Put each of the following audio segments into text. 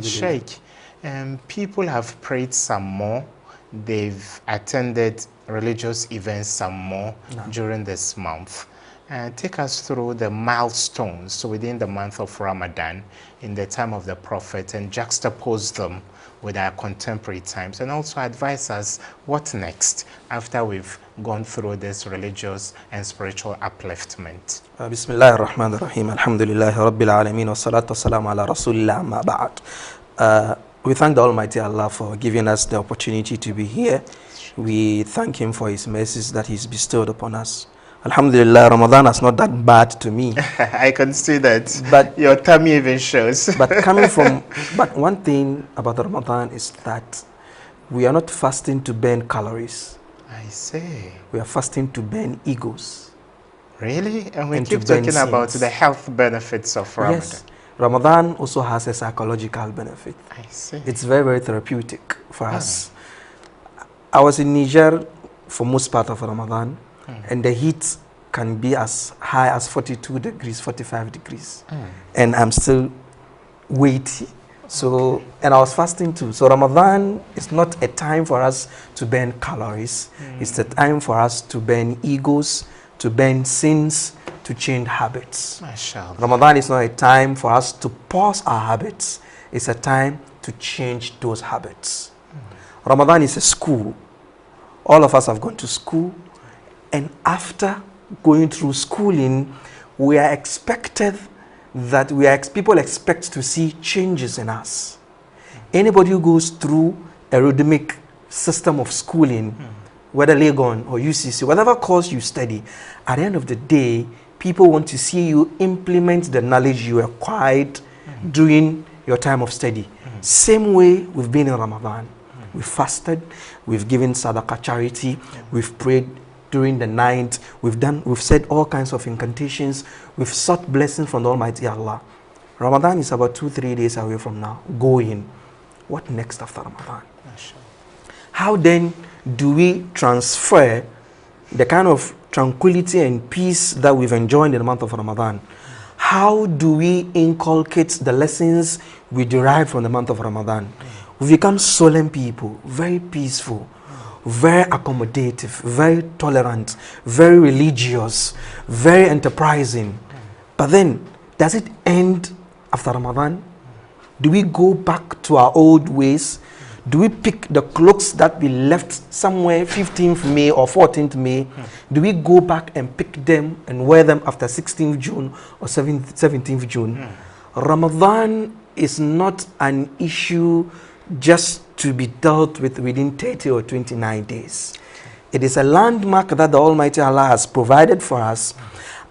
Sheikh, people have prayed some more, they've attended religious events some more during this month. Take us through the milestones within the month of Ramadan in the time of the Prophet and juxtapose them with our contemporary times, and also advise us what next after we've gone through this religious and spiritual upliftment. Bismillah ar-Rahman ar-Rahim. Alhamdulillah Rabbil Alameen wa salatu wa salam ala Rasulillah amma ba'd. We thank the Almighty Allah for giving us the opportunity to be here. We thank Him for His mercies that He's bestowed upon us. Alhamdulillah, Ramadan is not that bad to me. I can see that. But your tummy even shows. but one thing about Ramadan is that we are not fasting to burn calories. I see. We are fasting to burn egos. Really? And we keep talking about the health benefits of Ramadan. Yes. Ramadan also has a psychological benefit. I see. It's very, very therapeutic for us. I was in Niger for most part of Ramadan, and the heat can be as high as 42 degrees, 45 degrees. And I'm still weighty. So, and I was fasting too. So Ramadan is not a time for us to burn calories. It's a time for us to burn egos, to burn sins, to change habits. Ramadan is not a time for us to pause our habits. It's a time to change those habits. Ramadan is a school. All of us have gone to school, and after going through schooling, we are expected that people expect to see changes in us. Anybody who goes through a rhythmic system of schooling, whether Legon or UCC, whatever course you study, at the end of the day, people want to see you implement the knowledge you acquired during your time of study. Same way we've been in Ramadan. We've fasted, we've given sadaqah charity, we've prayed during the night, we've said all kinds of incantations, we've sought blessings from the Almighty Allah. Ramadan is about 2-3 days away from now. Going. What next after Ramadan? How then do we transfer the kind of tranquility and peace that we've enjoyed in the month of Ramadan? How do we inculcate the lessons we derive from the month of Ramadan? We become solemn people, very peaceful, very accommodative, very tolerant, very religious, very enterprising. But then, does it end after Ramadan? Do we go back to our old ways? Do we pick the clothes that we left somewhere 15th May or 14th May? Do we go back and pick them and wear them after 16th June or 17th June? Ramadan is not an issue just to be dealt with within 30 or 29 days. It is a landmark that the Almighty Allah has provided for us.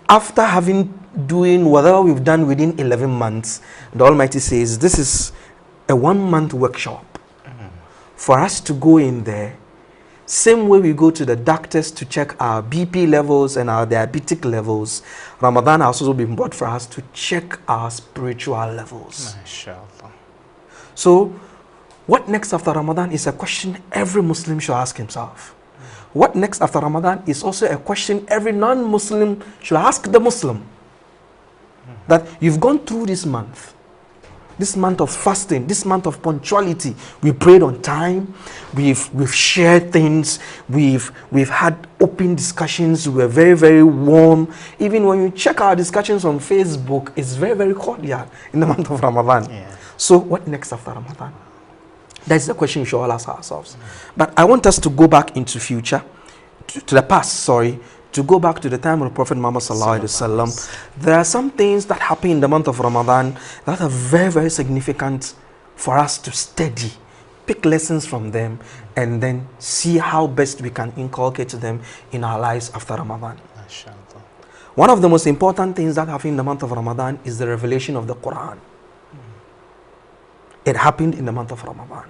After doing whatever we've done within 11 months, the Almighty says this is a 1-month workshop for us to go in there. Same way we go to the doctors to check our BP levels and our diabetic levels, Ramadan has also been brought for us to check our spiritual levels. MashaAllah. So, what next after Ramadan is a question every Muslim should ask himself. What next after Ramadan is also a question every non-Muslim should ask the Muslim. That you've gone through this month of fasting, this month of punctuality. We prayed on time, we've shared things, we've had open discussions, we were very, very warm. Even when you check our discussions on Facebook, it's very, very cordial in the month of Ramadan. So what next after Ramadan? That's the question we should all ask ourselves. But I want us to go back into future, to the past, to go back to the time of the Prophet Muhammad sallallahu alaihi wasallam. There are some things that happen in the month of Ramadan that are very, very significant for us to study, pick lessons from them, and then see how best we can inculcate them in our lives after Ramadan. One of the most important things that happen in the month of Ramadan is the revelation of the Quran. It happened in the month of Ramadan.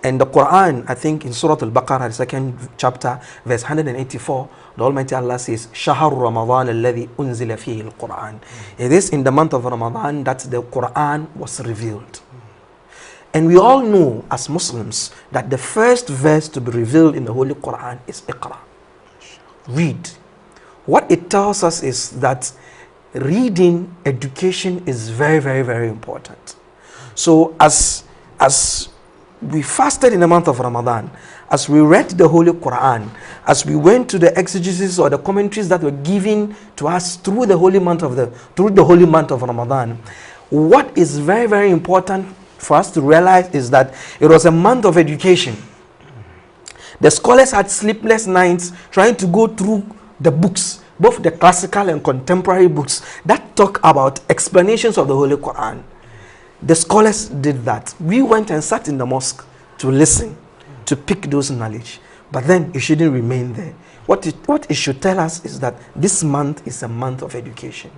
And the Quran, I think in Surah Al-Baqarah, the 2nd chapter, verse 184, the Almighty Allah says, شَهَرُ رَمَضَانَ الَّذِي أُنزِلَ فِيهِ الْقُرْآنِ. It is in the month of Ramadan that the Quran was revealed. And we all know as Muslims that the first verse to be revealed in the Holy Quran is Iqra. Read. What it tells us is that reading, education is very, very, very important. So as we fasted in the month of Ramadan, as we read the Holy Quran, as we went to the exegesis or the commentaries that were given to us through the holy month of Ramadan, what is very, very important for us to realize is that it was a month of education. The scholars had sleepless nights trying to go through the books, both the classical and contemporary books that talk about explanations of the Holy Quran. The scholars did that. We went and sat in the mosque to listen, to pick those knowledge. But then it shouldn't remain there. What it should tell us is that this month is a month of education.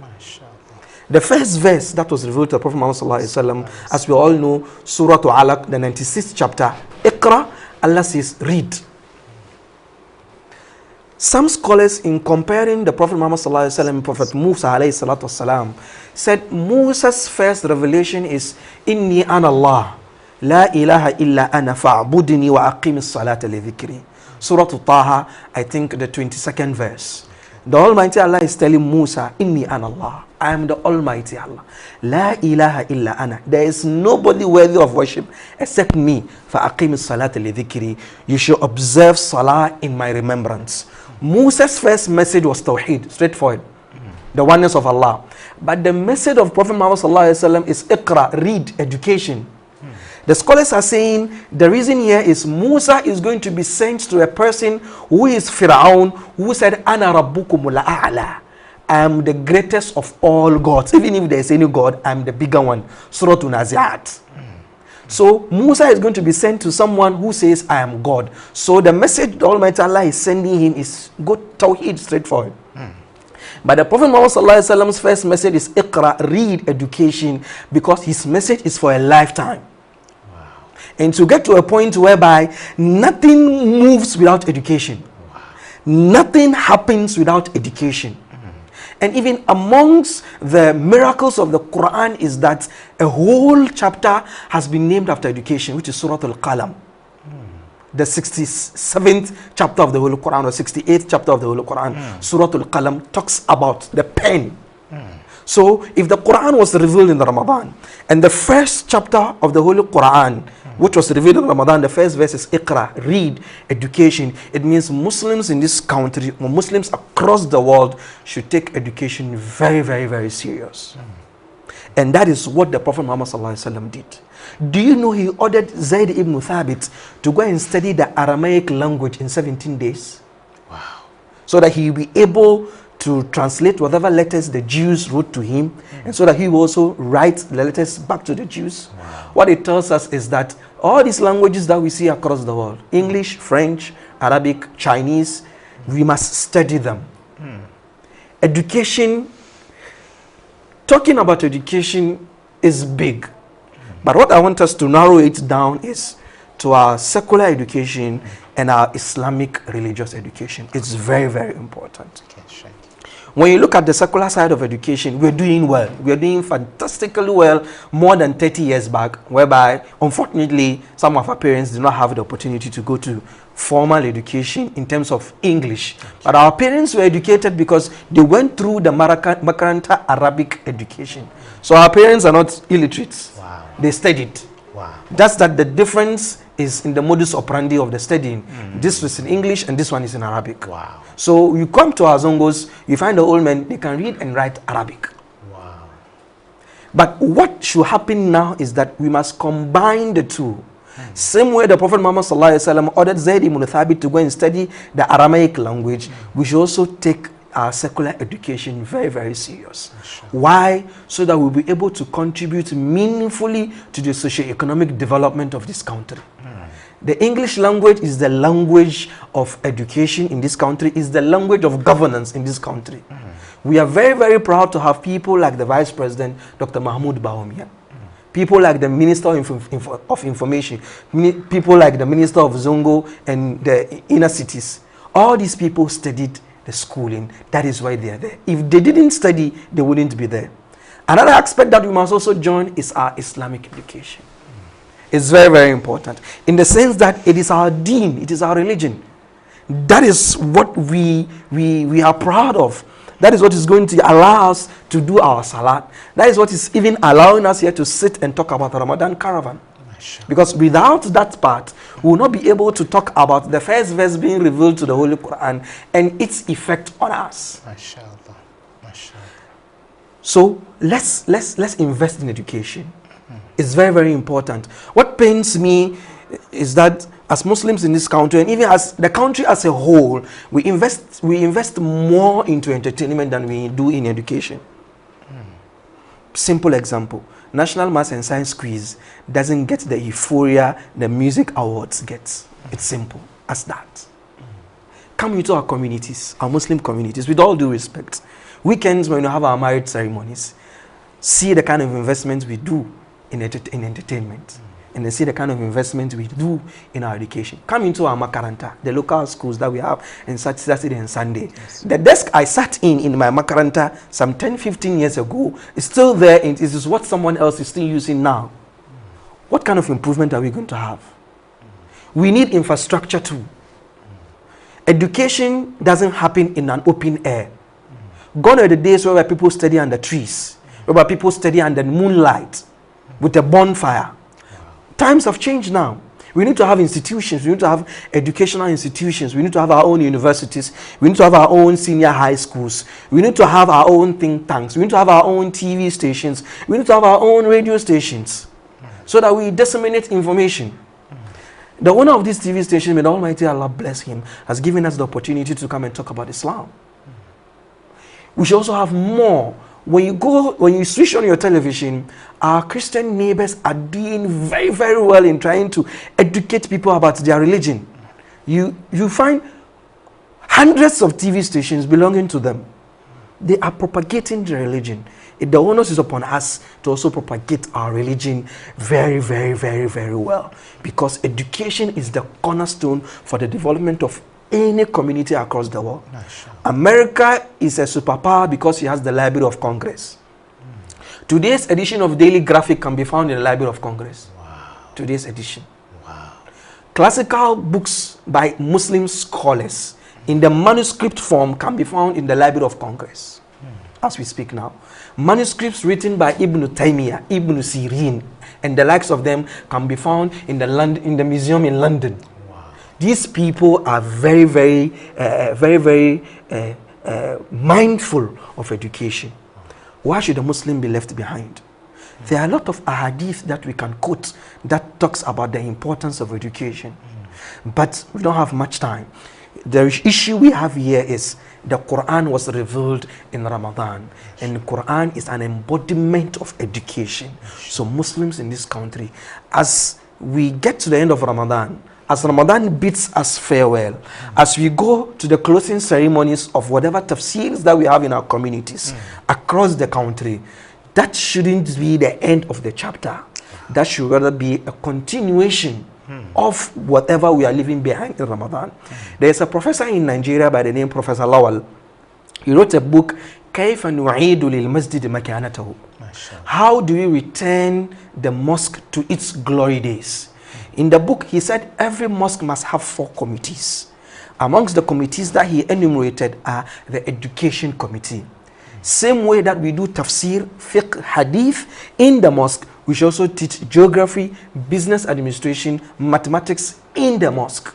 The first verse that was revealed to the Prophet Muhammad sallallahu alaihi wasallam, as we all know, Surah Al-Alaq, the 96th chapter, Iqra, Allah says, read. Some scholars, in comparing the Prophet Muhammad sallallahu alaihi wasallam and Prophet Musa alayhi salatu wasalam, said Musa's first revelation is Inni ana Allah, la ilaha illa ana fa'budni wa aqimis salata li dhikri. Surah Taha, I think the 22nd verse. The Almighty Allah is telling Musa, Inni ana Allah, I am the Almighty Allah. La ilaha illa ana. There is nobody worthy of worship except me. Fa'aqimis salata li dhikri. You should observe salah in my remembrance. Musa's first message was Tawheed, straightforward, the oneness of Allah. But the message of Prophet Muhammad sallallahu alaihi wasallam is Iqra, read, education. The scholars are saying the reason here is Musa is going to be sent to a person who is Fir'aun, who said, Ana rabbukumul a'la. I am the greatest of all gods. Even if there is any God, I am the bigger one. Surah Nazi'at. So Musa is going to be sent to someone who says, I am God. So the message the Almighty Allah is sending him is good Tawheed, straightforward. But the Prophet Muhammad sallallahu alaihi wasallam's first message is Iqra, read, education, because his message is for a lifetime. Wow. And to get to a point whereby nothing moves without education. Wow. Nothing happens without education. And even amongst the miracles of the Quran is that a whole chapter has been named after education, which is Surah Al-Qalam. The 67th chapter of the Holy Quran, or 68th chapter of the Holy Quran, Surah Al-Qalam talks about the pen. So if the Quran was revealed in the Ramadan, and the first chapter of the Holy Quran, which was revealed in Ramadan, the first verse is Iqra, read, education. It means Muslims in this country, or Muslims across the world, should take education very, very, very serious. And that is what the Prophet Muhammad sallallahu alaihi wasallam did. Do you know he ordered Zayd ibn Thabit to go and study the Aramaic language in 17 days? Wow. So that he will be able to translate whatever letters the Jews wrote to him, and so that he will also write the letters back to the Jews. Wow. What it tells us is that all these languages that we see across the world, English, French, Arabic, Chinese, we must study them. Education, talking about education is big. But what I want us to narrow it down is to our secular education and our Islamic religious education. It's very, very important. When you look at the secular side of education, we're doing well. We're doing fantastically well more than 30 years back, whereby, unfortunately, some of our parents did not have the opportunity to go to formal education in terms of English. But our parents were educated because they went through the Makaranta Arabic education. So our parents are not illiterates. Wow. They studied. Wow. Just that the difference is in the modus operandi of the studying. This is in English and this one is in Arabic. Wow. So you come to our Zongos, you find the old men, they can read and write Arabic. Wow. But what should happen now is that we must combine the two. Same way the Prophet Muhammad sallallahu alaihi wasallam ordered Zayd ibn Thabit to go and study the Aramaic language, we should also take our secular education very, very serious. Sure. Why? So that we'll be able to contribute meaningfully to the socio-economic development of this country. The English language is the language of education in this country, is the language of governance in this country. We are very, very proud to have people like the Vice President, Dr. Mahmoud Bawumia. People like the Minister of Information, people like the Minister of Zongo and the inner cities. All these people studied the schooling. That is why they are there. If they didn't study, they wouldn't be there. Another aspect that we must also join is our Islamic education. It's very, very important in the sense that it is our deen, it is our religion. That is what we are proud of. That is what is going to allow us to do our salat. That is what is even allowing us here to sit and talk about the Ramadan caravan. Because without that part, we will not be able to talk about the first verse being revealed to the Holy Quran and its effect on us. So let's invest in education. It's very, very important. What pains me is that as Muslims in this country, and even as the country as a whole, we invest more into entertainment than we do in education. Simple example: National Maths and Science Quiz doesn't get the euphoria the music awards get. It's simple as that. Come into our communities, our Muslim communities, with all due respect. Weekends when we have our marriage ceremonies, see the kind of investment we do in entertainment. And then see the kind of investment we do in our education. Come into our makaranta, the local schools that we have on Saturday and Sunday. Yes. The desk I sat in my makaranta some 10-15 years ago is still there. It is what someone else is still using now. What kind of improvement are we going to have? We need infrastructure too. Education doesn't happen in an open air. Gone are the days where people study under trees, where people study under moonlight with a bonfire. Times have changed now. We need to have institutions. We need to have educational institutions. We need to have our own universities. We need to have our own senior high schools. We need to have our own think tanks. We need to have our own TV stations. We need to have our own radio stations so that we disseminate information. The owner of this TV station, may the Almighty Allah bless him, has given us the opportunity to come and talk about Islam. We should also have more. When you switch on your television, our Christian neighbors are doing very, very well in trying to educate people about their religion. You find hundreds of TV stations belonging to them. They are propagating the religion. The onus is upon us to also propagate our religion very, very, very, very well. Because education is the cornerstone for the development of any community across the world. America is a superpower because it has the Library of Congress. Today's edition of Daily Graphic can be found in the Library of Congress. Today's edition. Classical books by Muslim scholars in the manuscript form can be found in the Library of Congress as we speak now. Manuscripts written by Ibn Taymiyyah, Ibn Sirin, and the likes of them can be found in the museum in London. These people are very, very mindful of education. Why should a Muslim be left behind? There are a lot of ahadith that we can quote that talks about the importance of education. But we don't have much time. The issue we have here is the Quran was revealed in Ramadan. And the Quran is an embodiment of education. So Muslims in this country, as we get to the end of Ramadan, as Ramadan bids us farewell, as we go to the closing ceremonies of whatever tafsirs that we have in our communities across the country, that shouldn't be the end of the chapter. That should rather be a continuation of whatever we are leaving behind in Ramadan. There is a professor in Nigeria by the name Professor Lawal. He wrote a book, كيف نعيد للمسجد مكانته. How do we return the mosque to its glory days? In the book, he said every mosque must have 4 committees. Amongst the committees that he enumerated are the education committee. Same way that we do tafsir, fiqh, hadith in the mosque, we should also teach geography, business administration, mathematics in the mosque.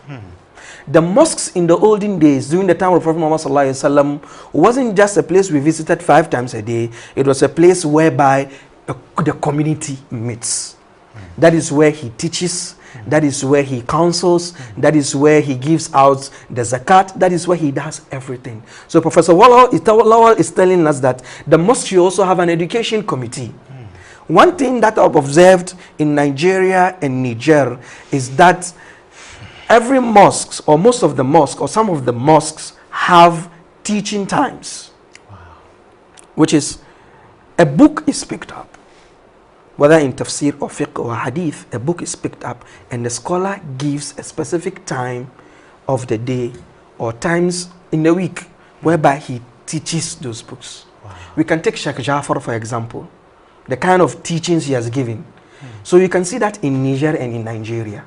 The mosques in the olden days, during the time of Prophet Muhammad sallallahu alaihi wasallam, wasn't just a place we visited 5 times a day. It was a place whereby the community meets. That is where he teaches. That is where he counsels. That is where he gives out the zakat. That is where he does everything. So Professor Lawal is telling us that the mosque should also have an education committee. One thing that I've observed in Nigeria and Niger is that every mosque, or most of the mosques, or some of the mosques, have teaching times. Which is, a book is picked up. Whether in tafsir or fiqh or hadith, a book is picked up and the scholar gives a specific time of the day or times in the week whereby he teaches those books. We can take Sheikh Jafar for example, the kind of teachings he has given. So you can see that in Niger and in Nigeria.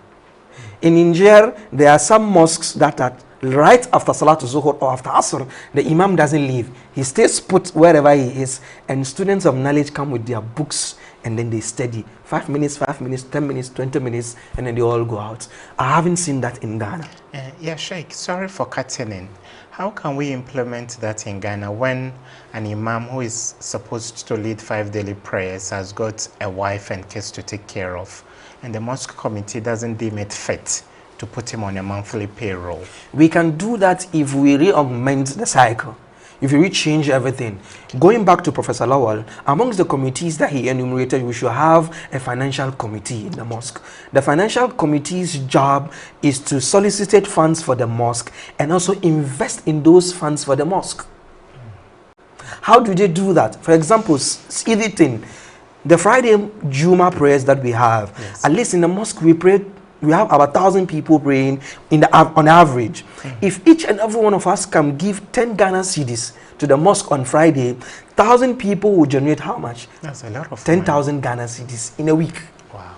In Niger, there are some mosques that right after Salatul Zuhur or after Asr, the Imam doesn't leave. He stays put wherever he is, and students of knowledge come with their books and then they study. 5 minutes, 10 minutes, 20 minutes, and then they all go out. I haven't seen that in Ghana. Yeah, Sheikh, sorry for cutting in. How can we implement that in Ghana when an imam who is supposed to lead 5 daily prayers has got a wife and kids to take care of, and the mosque committee doesn't deem it fit to put him on a monthly payroll? We can do that if we re-augment the cycle. If we change everything. Going back to Professor Lawal, amongst the committees that he enumerated, we should have a financial committee in the mosque. The financial committee's job is to solicit funds for the mosque and also invest in those funds for the mosque. How do they do that? For example, editing the Friday Juma prayers that we have, yes. At least in the mosque we pray. We have about 1,000 people praying on average. If each and every one of us can give 10 Ghana cedis to the mosque on Friday, 1,000 people will generate how much? That's a lot of 10,000 Ghana cedis in a week. Wow.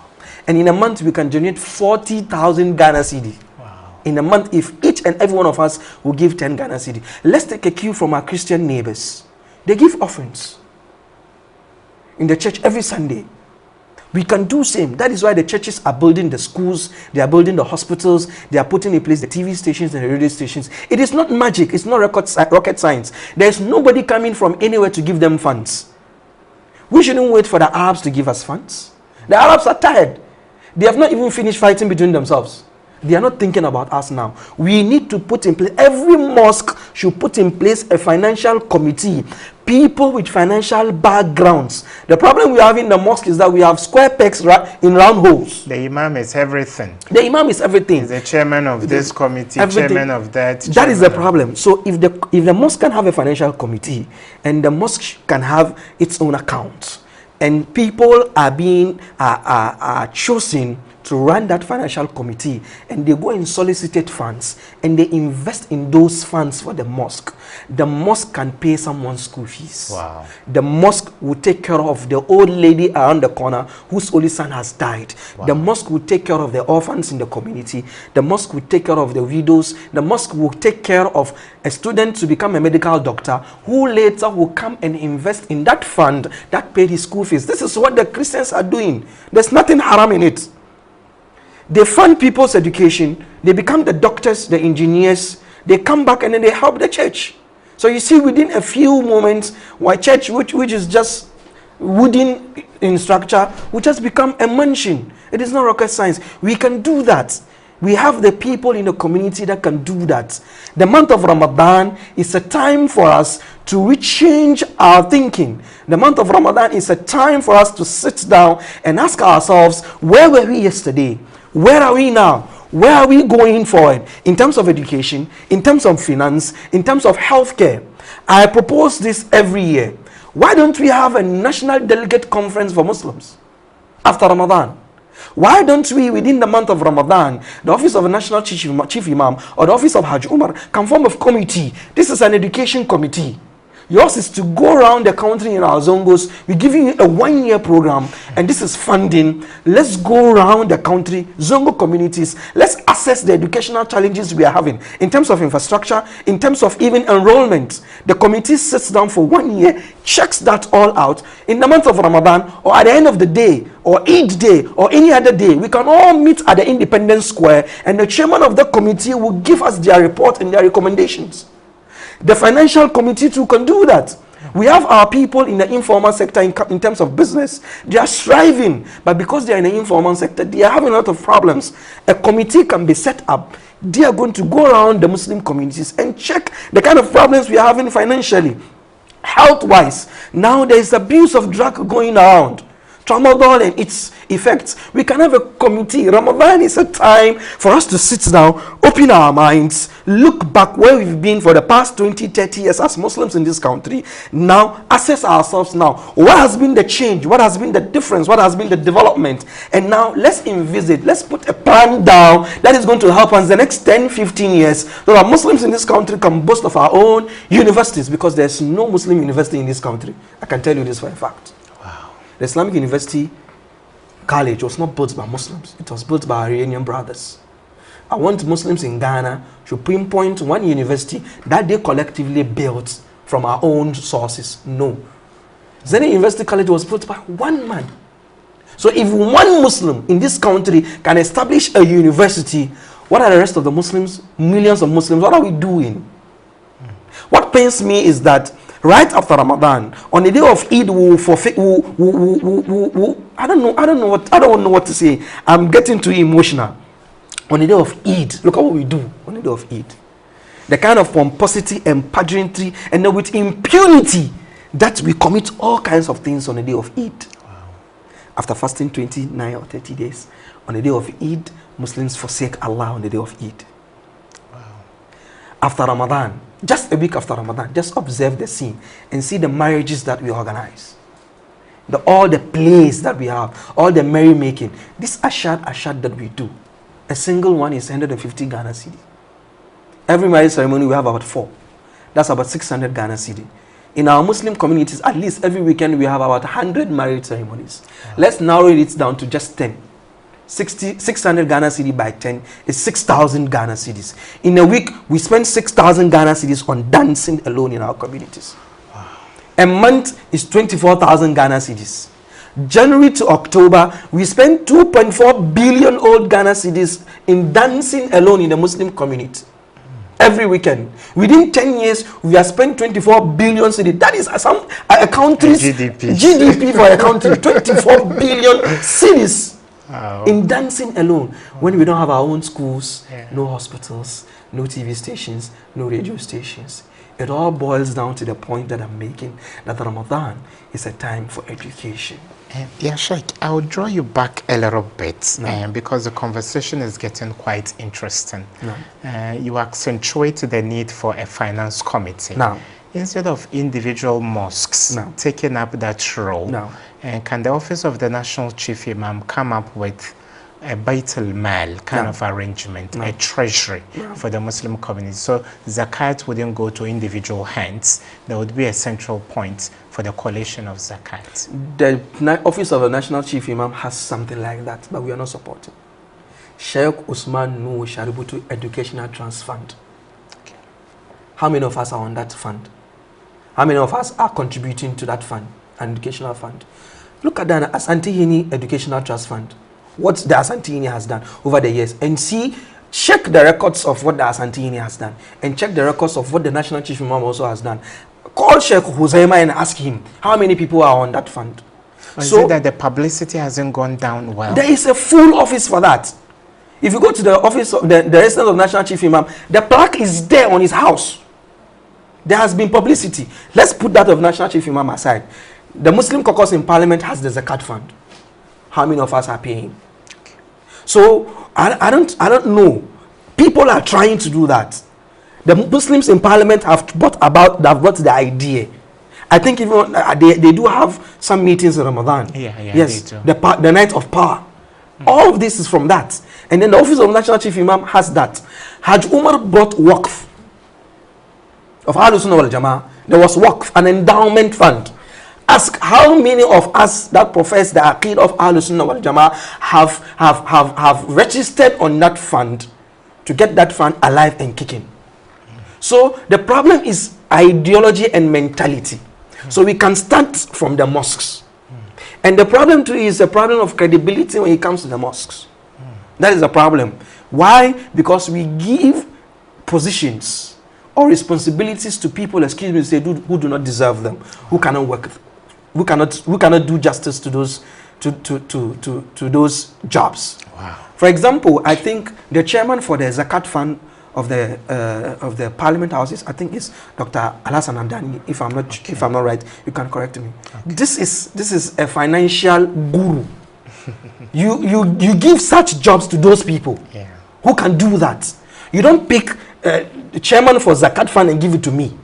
And in a month, we can generate 40,000 Ghana cedis. Wow. In a month, if each and every one of us will give 10 Ghana cedis. Let's take a cue from our Christian neighbors. They give offerings in the church every Sunday. We can do same. That is why the churches are building the schools, they are building the hospitals, they are putting in place the TV stations and the radio stations. It is not magic, it's not rocket science. There is nobody coming from anywhere to give them funds. We shouldn't wait for the Arabs to give us funds. The Arabs are tired. They have not even finished fighting between themselves. They are not thinking about us now. We need to put in place, every mosque should put in place a financial committee. People with financial backgrounds. The problem we have in the mosque is that we have square pegs in round holes. The imam is everything. The imam is everything. He's the chairman of this committee, everything. Chairman of that. That is the problem. So if the mosque can have a financial committee and the mosque can have its own account, and people are being chosen to run that financial committee, and they go and solicit funds and they invest in those funds for the mosque can pay someone's school fees. Wow. The mosque will take care of the old lady around the corner whose only son has died. Wow. The mosque will take care of the orphans in the community. The mosque will take care of the widows. The mosque will take care of a student to become a medical doctor who later will come and invest in that fund that paid his school fees. This is what the Christians are doing. There's nothing haram in it. They fund people's education. They become the doctors, the engineers. They come back and then they help the church. So you see, within a few moments, why church, which is just wooden in structure, will just become a mansion. It is not rocket science. We can do that. We have the people in the community that can do that. The month of Ramadan is a time for us to rechange our thinking. The month of Ramadan is a time for us to sit down and ask ourselves, where were we yesterday? Where are we now? Where are we going forward in terms of education, in terms of finance, in terms of healthcare? I propose this every year. Why don't we have a national delegate conference for Muslims after Ramadan? Why don't we, within the month of Ramadan, the office of a national chief imam or the office of Hajj Umar can form a committee? This is an education committee. Yours is to go around the country in our zongos. We're giving you a 1-year program, and this is funding. Let's go around the country, zongo communities. Let's assess the educational challenges we are having in terms of infrastructure, in terms of even enrollment. The committee sits down for 1 year, checks that all out. In the month of Ramadan, or at the end of the day, or each day, or any other day, we can all meet at the Independence Square, and the chairman of the committee will give us their report and their recommendations. The financial committee too can do that. We have our people in the informal sector in terms of business. They are striving, but because they are in the informal sector, they are having a lot of problems. A committee can be set up. They are going to go around the Muslim communities and check the kind of problems we are having financially, health-wise. Now there is abuse of drug going around. Ramadan and its effects. We can have a committee. Ramadan is a time for us to sit down, open our minds, look back where we've been for the past 20, 30 years as Muslims in this country. Now, assess ourselves now. What has been the change? What has been the difference? What has been the development? And now, let's envisage, let's put a plan down that is going to help us the next 10, 15 years so that Muslims in this country can boast of our own universities, because there's no Muslim university in this country. I can tell you this for a fact. The Islamic University College was not built by Muslims. It was built by Iranian brothers. I want Muslims in Ghana to pinpoint one university that they collectively built from our own sources. No. Zene University College was built by one man. So if one Muslim in this country can establish a university, what are the rest of the Muslims, millions of Muslims, what are we doing? What pains me is that right after Ramadan, on the day of Eid, I don't know what to say. I'm getting too emotional. On the day of Eid, look at what we do on the day of Eid. The kind of pomposity and pageantry, and then with impunity that we commit all kinds of things on the day of Eid. Wow. After fasting 29 or 30 days, on the day of Eid, Muslims forsake Allah on the day of Eid. Wow. After Ramadan, just a week after Ramadan, just observe the scene and see the marriages that we organize. All the plays that we have, all the merrymaking. This ashad that we do, a single one is 150 Ghana cedi. Every marriage ceremony we have about 4. That's about 600 Ghana cedi. In our Muslim communities, at least every weekend we have about 100 marriage ceremonies. Wow. Let's narrow it down to just 10. 600 Ghana cedi by 10 is 6,000 Ghana cedis. In a week, we spend 6,000 Ghana cedis on dancing alone in our communities. Wow. A month is 24,000 Ghana cedis. January to October, we spend 2.4 billion old Ghana cedis in dancing alone in the Muslim community. Every weekend. Within 10 years, we have spent 24 billion cedis. That is a country's GDP for a country. 24 billion cedis. Wow. In dancing alone. Wow. When we don't have our own schools, no hospitals, no TV stations, no radio stations. It all boils down to the point that I'm making, that Ramadan is a time for education. Yeah, Sheikh, I'll draw you back a little bit because the conversation is getting quite interesting. You accentuate the need for a finance committee. Instead of individual mosques taking up that role, can the office of the National Chief Imam come up with a Bait al-Mal kind of arrangement, a treasury for the Muslim community? So zakat wouldn't go to individual hands. There would be a central point for the collation of zakat. The office of the National Chief Imam has something like that, but we are not supporting. Sheikh Usman Nuhu Shaributu Educational Trust Fund. Okay. How many of us are on that fund? How many of us are contributing to that fund, an educational fund? Look at the Asante Hini Educational Trust Fund. What the Asante Hini has done over the years, and check the records of what the Asante Hini has done, and check the records of what the National Chief Imam also has done. Call Sheikh Huzaima and ask him how many people are on that fund. So is it that the publicity hasn't gone down well? There is a full office for that. If you go to the office of the residence of National Chief Imam, the plaque is there on his house. There has been publicity. Let's put that of National Chief Imam aside. The Muslim caucus in Parliament has the Zakat Fund. How many of us are paying? So I don't know. People are trying to do that. The Muslims in Parliament have brought the idea. I think even they do have some meetings in Ramadan. Yes, they do. The night of power. All of this is from that. And then the office of National Chief Imam has that. Hajj Umar brought Waqf of Ahlul Sunnah wal Jama'ah. There was Waqf, an endowment fund. Ask how many of us that profess the Aqeed of Ahlul Sunnah wal Jama'ah have registered on that fund to get that fund alive and kicking. So the problem is ideology and mentality. So we can start from the mosques. And the problem too is a problem of credibility when it comes to the mosques. That is the problem. Why? Because we give positions or responsibilities to people, excuse me, say, who do not deserve them, who cannot work, who cannot do justice to those to those jobs. Wow. For example, I think the chairman for the Zakat Fund of the Parliament houses, I think is Dr. Alasan Andani. If I'm not right, you can correct me. Okay. This is a financial guru. you give such jobs to those people who can do that. You don't pick the chairman for Zakat Fund and give it to me.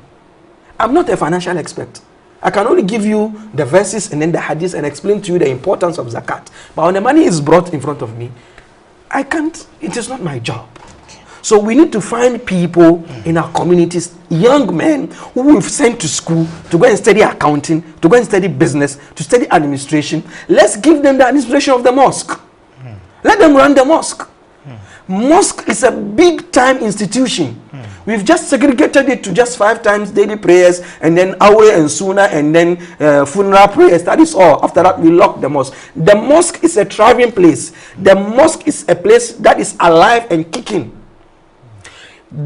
I'm not a financial expert. I can only give you the verses and then the hadiths and explain to you the importance of zakat. But when the money is brought in front of me, I can't. It is not my job. So we need to find people in our communities, young men who we've sent to school to go and study accounting, to go and study business, to study administration. Let's give them the administration of the mosque. Let them run the mosque. Mosque is a big time institution. We've just segregated it to just 5 times daily prayers, and then Awe and Sunnah, and then funeral prayers. That is all. After that, we lock the mosque. The mosque is a thriving place. The mosque is a place that is alive and kicking.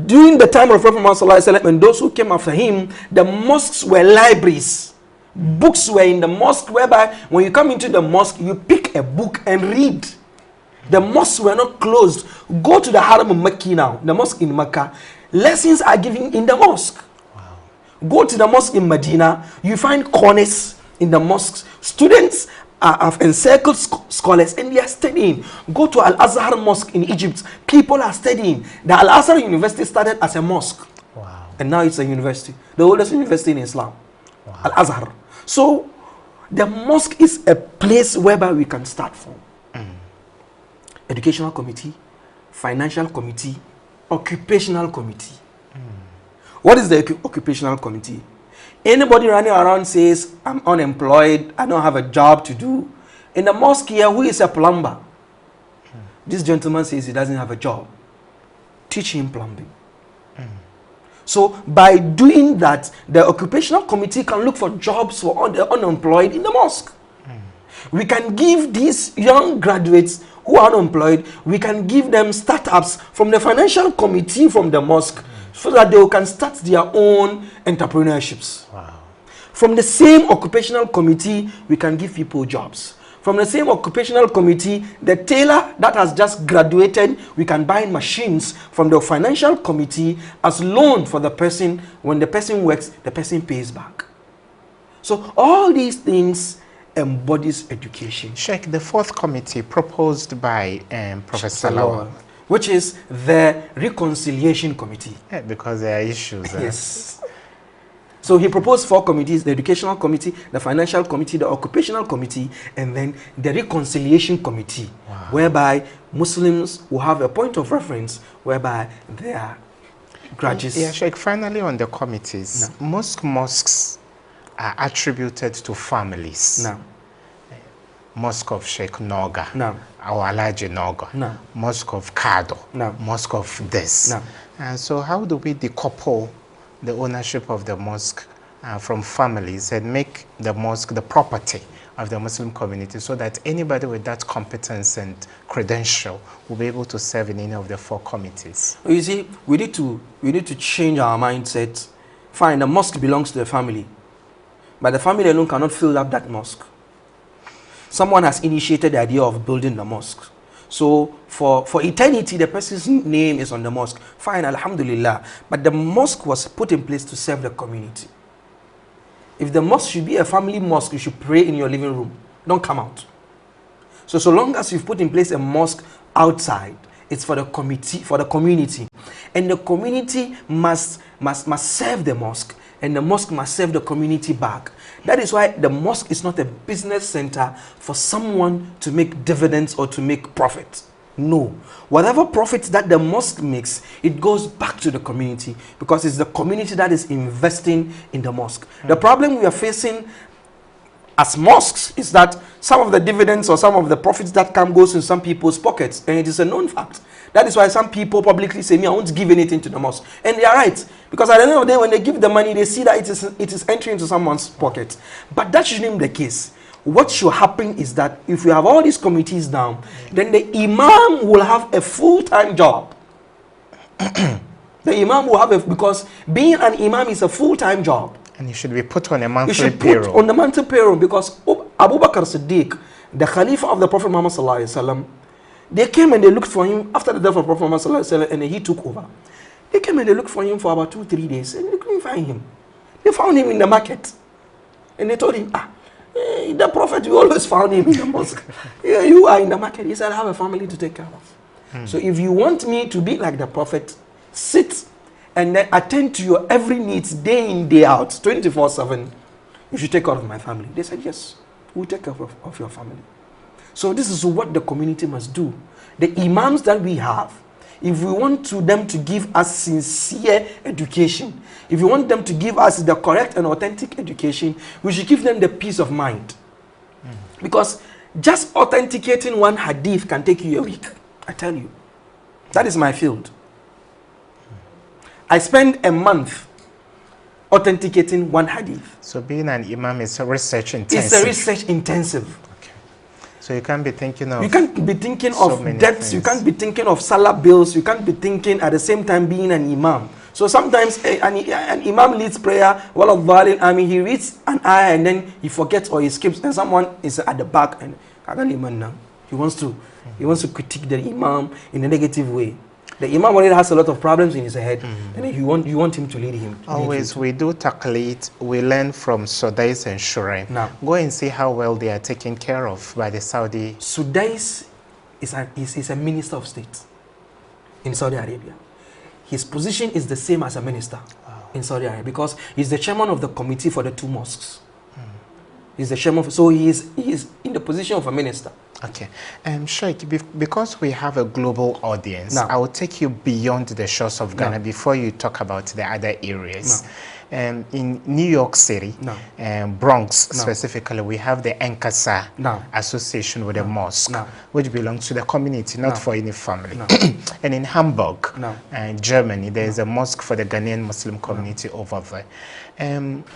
During the time of Prophet Muhammad and those who came after him, the mosques were libraries. Books were in the mosque, whereby when you come into the mosque, you pick a book and read. The mosques were not closed. Go to the Haram of Mecca now, the mosque in Mecca. Lessons are given in the mosque. Wow. Go to the mosque in Medina, you find corners in the mosques. Students have encircled scholars and they are studying. Go to Al-Azhar Mosque in Egypt, people are studying. The Al-Azhar University started as a mosque. Wow. And now it's a university, the oldest university in Islam. Wow. Al-Azhar. So the mosque is a place whereby we can start from. Educational committee, financial committee, occupational committee. What is the occupational committee? Anybody running around says, I'm unemployed, I don't have a job to do. In the mosque here, who is a plumber? This gentleman says he doesn't have a job. Teach him plumbing. So by doing that, the occupational committee can look for jobs for the unemployed in the mosque. We can give these young graduates who are unemployed, we can give them startups from the financial committee from the mosque, so that they can start their own entrepreneurships. Wow. From the same occupational committee, we can give people jobs. From the same occupational committee, the tailor that has just graduated, we can buy machines from the financial committee as loan for the person. When the person works, the person pays back. So all these things embodies education. Sheikh, the 4th committee proposed by Professor Lawal, which is the reconciliation committee. Yeah, because there are issues. Yes. So he proposed 4 committees: the educational committee, the financial committee, the occupational committee, and then the reconciliation committee, wow, whereby Muslims will have a point of reference whereby they are grudges. Yeah, Sheikh, finally on the committees, most mosques are attributed to families. No. Mosque of Sheikh Noga, no, or Alaji Noga, no, Mosque of Kado, no, Mosque of this. No. And so how do we decouple the ownership of the mosque from families and make the mosque the property of the Muslim community, so that anybody with that competence and credential will be able to serve in any of the 4 committees? You see, we need to change our mindset. Fine, the mosque belongs to the family, but the family alone cannot fill up that mosque. Someone has initiated the idea of building the mosque. So for eternity, the person's name is on the mosque. Fine, alhamdulillah. But the mosque was put in place to serve the community. If the mosque should be a family mosque, you should pray in your living room. Don't come out. So long as you've put in place a mosque outside, it's for the community. And the community must serve the mosque, and the mosque must serve the community back. That is why the mosque is not a business center for someone to make dividends or to make profit. No. Whatever profits that the mosque makes, it goes back to the community, because it's the community that is investing in the mosque. The problem we are facing as mosques is that some of the dividends or some of the profits that come goes in some people's pockets, and it is a known fact. That is why some people publicly say, me, I won't give anything to the mosque. And they are right. Because at the end of the day, when they give the money, they see that it is entering into someone's pocket. But that shouldn't be the case. What should happen is that if we have all these committees down, then the imam will have a full-time job. The imam will have because being an imam is a full-time job. And he should be put on a monthly payroll. Put on the monthly payroll, because Abu Bakr Siddiq, the Khalifa of the Prophet Muhammad sallallahu alaihi wasallam, they came and they looked for him after the death of Prophet Muhammad sallallahu alaihi wasallam, and he took over. They came and they looked for him for about 2-3 days, and they couldn't find him. They found him in the market, and they told him, the Prophet, you always found him in the mosque. Yeah, you are in the market. He said, I have a family to take care of. So if you want me to be like the Prophet, sit and then attend to your every needs day in, day out, 24/7. You should take care of my family. They said, yes, we'll take care of your family. So this is what the community must do. The imams that we have, if we want them to give us sincere education, if we want them to give us the correct and authentic education, we should give them the peace of mind. Because just authenticating one hadith can take you a week, I tell you. That is my field. I spend a month authenticating one hadith. So being an imam is a research intensive. It's a research intensive. Okay. So you can't be thinking of... You can't be thinking so of debts. things. You can't be thinking of salah bills. You can't be thinking at the same time being an imam. So sometimes an imam leads prayer, he reads an ayah and then he forgets or he skips, and someone is at the back and he wants to critique the imam in a negative way. The imam already has a lot of problems in his head, and then you want him to lead him. Always, we do taqlid. We learn from Sudais and Shuraim. Now, go and see how well they are taken care of by the Saudi. Sudais is a minister of state in Saudi Arabia. His position is the same as a minister in Saudi Arabia because he's the chairman of the committee for the 2 mosques. He's the chairman, so he is in the position of a minister. Okay. Sheikh, because we have a global audience, now, I will take you beyond the shores of Ghana before you talk about the other areas. In New York City, Bronx specifically, we have the Nkasa Association with the mosque, which belongs to the community, not for any family. And in Hamburg, Germany, there is a mosque for the Ghanaian Muslim community over there.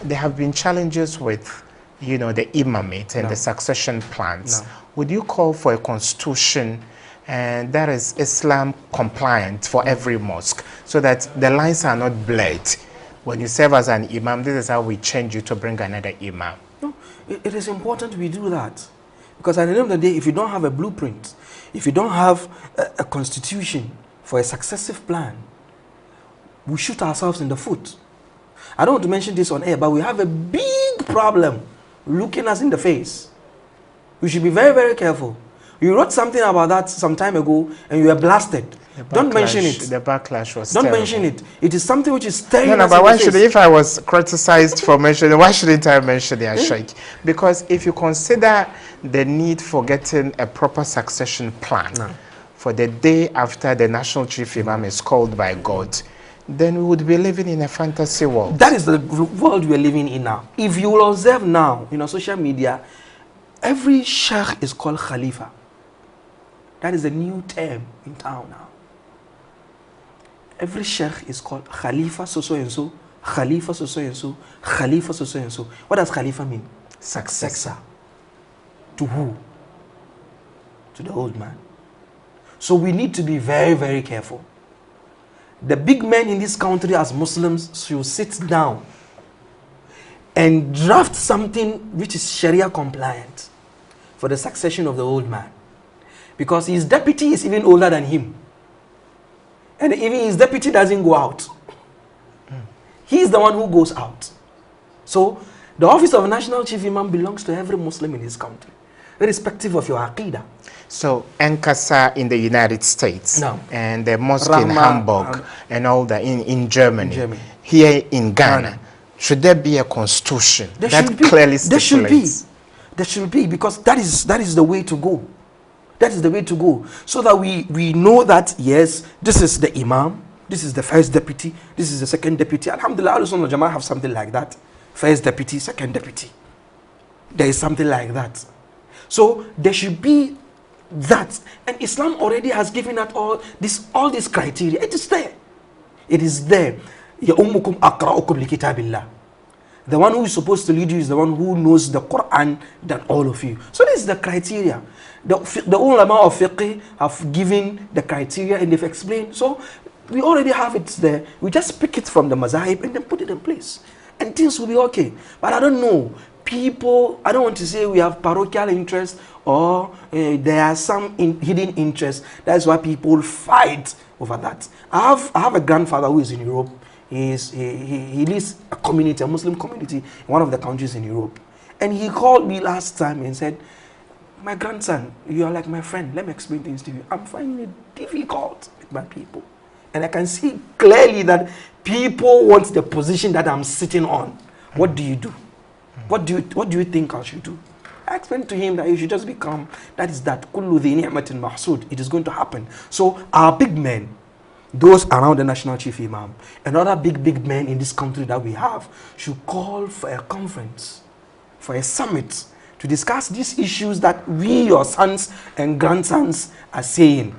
There have been challenges with the imamate and the succession plans. Would you call for a constitution that is Islam compliant for every mosque so that the lines are not blurred? When you serve as an imam, this is how we change you to bring another imam. No, it is important we do that. Because at the end of the day, if you don't have a blueprint, if you don't have a constitution for a successive plan, we shoot ourselves in the foot. I don't want to mention this on air, but we have a big problem looking us in the face. We should be very, very careful. You wrote something about that some time ago and you were blasted. Don't mention it. The backlash was Don't terrible. mention it. It is something which is staring No, us but in why the should, face. if I was criticized for mentioning, why shouldn't I mention it, Sheikh? Because if you consider the need for getting a proper succession plan for the day after the national chief imam is called by God, then we would be living in a fantasy world. That is the world we are living in now. If you will observe now in our social media, every sheikh is called Khalifa. That is a new term in town now. Every sheikh is called Khalifa so and so, Khalifa so and so, Khalifa so and so. What does Khalifa mean? Successor. To who? To the old man. So we need to be very, very careful. The big men in this country as Muslims should sit down and draft something which is Sharia compliant for the succession of the old man. Because his deputy is even older than him. And even his deputy doesn't go out. He's the one who goes out. So the office of National Chief Imam belongs to every Muslim in this country, irrespective of your aqidah. So Nkasa in the United States and the mosque in Hamburg and all that in Germany. Here in Ghana, should there be a constitution that clearly stipulates? There should be, because that is the way to go. That is the way to go. So that we know that, yes, this is the imam, this is the first deputy, this is the second deputy. Alhamdulillah, Al-Sunnah Jama'ah have something like that. First deputy, second deputy. There is something like that. So there should be that. And Islam already has given out all this criteria. It is there. It is there. يَأُمُّكُمْ أَقْرَأُكُمْ لِكِتَابِ اللَّهِ. The one who is supposed to lead you is the one who knows the Quran than all of you. So this is the criteria. The ulama of fiqh have given the criteria and they've explained. So we already have it there. We just pick it from the mazahib and then put it in place. And things will be okay. But I don't know. People, I don't want to say we have parochial interest or there are some hidden interests. That's why people fight over that. I have a grandfather who is in Europe. He leads a community, a Muslim community in one of the countries in Europe. And he called me last time and said, my grandson, you are like my friend. Let me explain things to you. I'm finding it difficult with my people. And I can see clearly that people want the position that I'm sitting on. What do you do? What do you think I should do? I explained to him that you should just become, that is that, kullu dhi ni'matin mahsud. It is going to happen. So our big men, those around the National Chief Imam, and other big men in this country that we have, should call for a conference, for a summit, to discuss these issues that we, your sons and grandsons, are saying.